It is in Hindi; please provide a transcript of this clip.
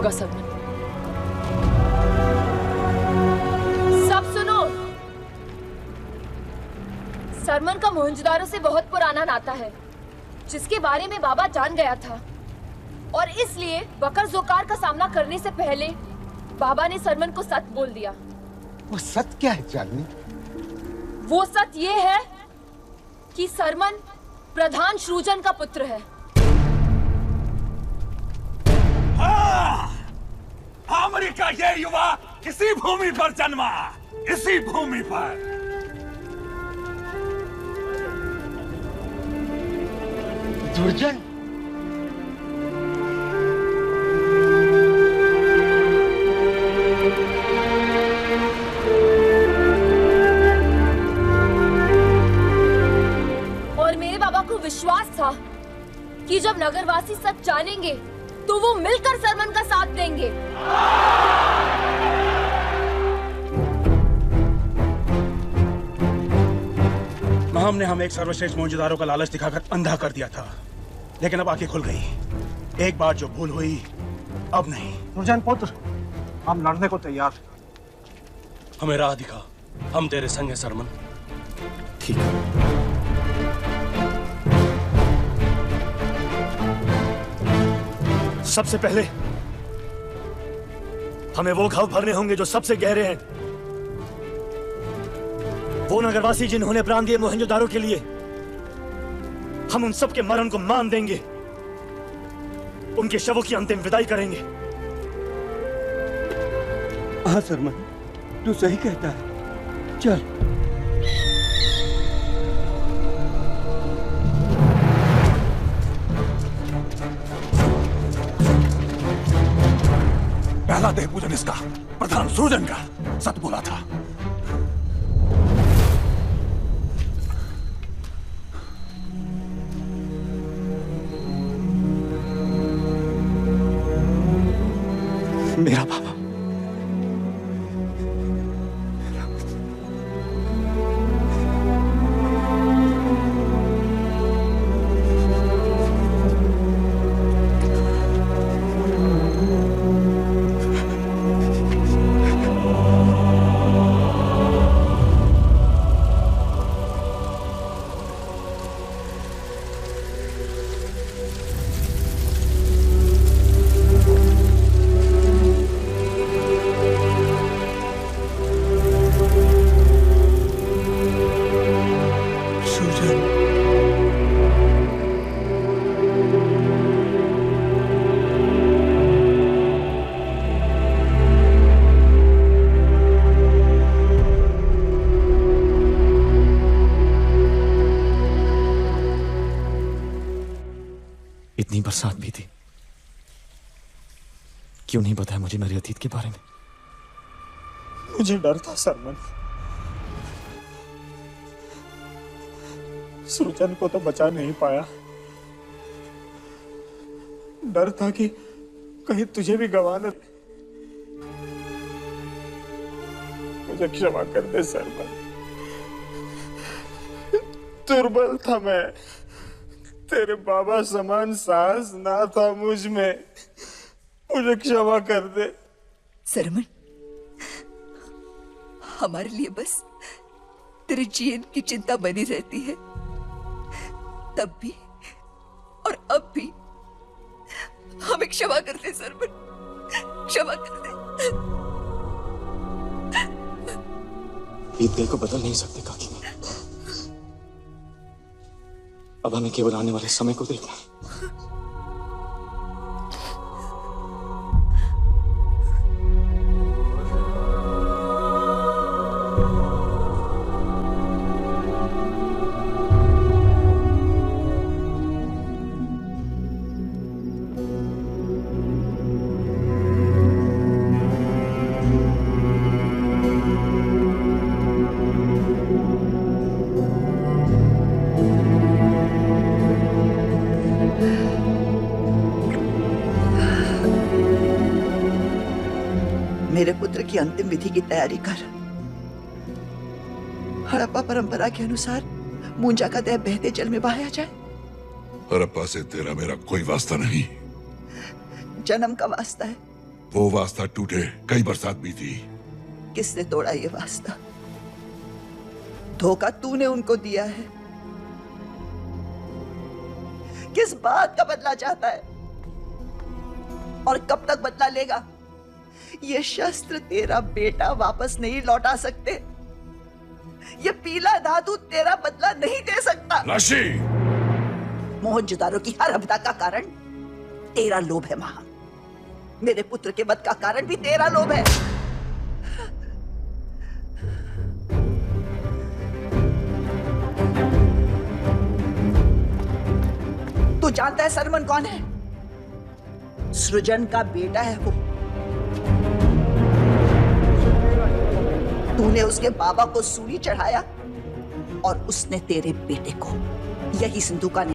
होगा सरमन। सब सुनो, सरमन का मोहनजोदारो से बहुत पुराना नाता है जिसके बारे में बाबा जान गया था, और इसलिए बकर जोकार का सामना करने से पहले बाबा ने सरमन को सच बोल दिया। वो सच क्या है चांदनी? वो सच ये है कि सरमन प्रधान श्रुजन का पुत्र है। अमेरिका ये युवा इसी भूमि पर जन्मा, इसी भूमि पर। दुर्जन, और मेरे बाबा को विश्वास था कि जब नगरवासी सच जानेंगे तो वो मिलकर सरमन का साथ देंगे। महम ने हमें एक सर्वश्रेष्ठ मोहनजोदारो का लालच दिखाकर अंधा कर दिया था, लेकिन अब आंखें खुल गई। एक बार जो भूल हुई अब नहीं। दुर्जन पुत्र, हम लड़ने को तैयार हैं। हमें राह दिखा, हम तेरे संग हैं सरमन। ठीक है। सबसे पहले हमें वो घाव भरने होंगे जो सबसे गहरे हैं। वो नगरवासी जिन्होंने प्राण दिए मोहनजोदारो के लिए, हम उन सब के मरण को मान देंगे, उनके शवों की अंतिम विदाई करेंगे। हाँ सरमन, तू सही कहता है। चल। पहला देह पूजन इसका, प्रधान श्रुजन का। सच बोला था। मेरा बाबा, इतनी बरसात भी थी, क्यों नहीं बताया मुझे मेरे अतीत के बारे में? मुझे डर था सरमन, सृजन को तो बचा नहीं पाया। डर था कि कहीं तुझे भी गवा न। मुझे क्षमा कर दे सरमन, दुर्बल था मैं। तेरे बाबा समान साहस ना था मुझ में। मुझे क्षमा कर दे सरमन। हमारे लिए बस तेरे जीवन की चिंता बनी रहती है, तब भी और अब भी। हमें क्षमा कर दे सरमन, क्षमा कर दे। बीत गए को बदल नहीं सकते काकी। अब हमें केवल आने वाले समय को देखना है। मेरे पुत्र की अंतिम विधि की तैयारी कर। हड़प्पा परंपरा के अनुसार मुंजा का देह बहते जल में बहाया जाए। हड़प्पा से तेरा मेरा कोई वास्ता नहीं। जन्म का वास्ता है, वो वास्ता टूटे कई बरसात बीती। किसने तोड़ा ये वास्ता? धोखा तूने उनको दिया है। किस बात का बदला चाहता है और कब तक बदला लेगा? ये शस्त्र तेरा बेटा वापस नहीं लौटा सकते। ये पीला धातु तेरा बदला नहीं दे सकता। लाशी! मोहनजोदारो की हर आपदा का कारण तेरा लोभ है महा। मेरे पुत्र के वध का कारण भी तेरा लोभ है। तू जानता है सरमन कौन है? सृजन का बेटा है वो। तूने उसके बाबा को सूली चढ़ाया और उसने तेरे बेटे को यही सिंधु का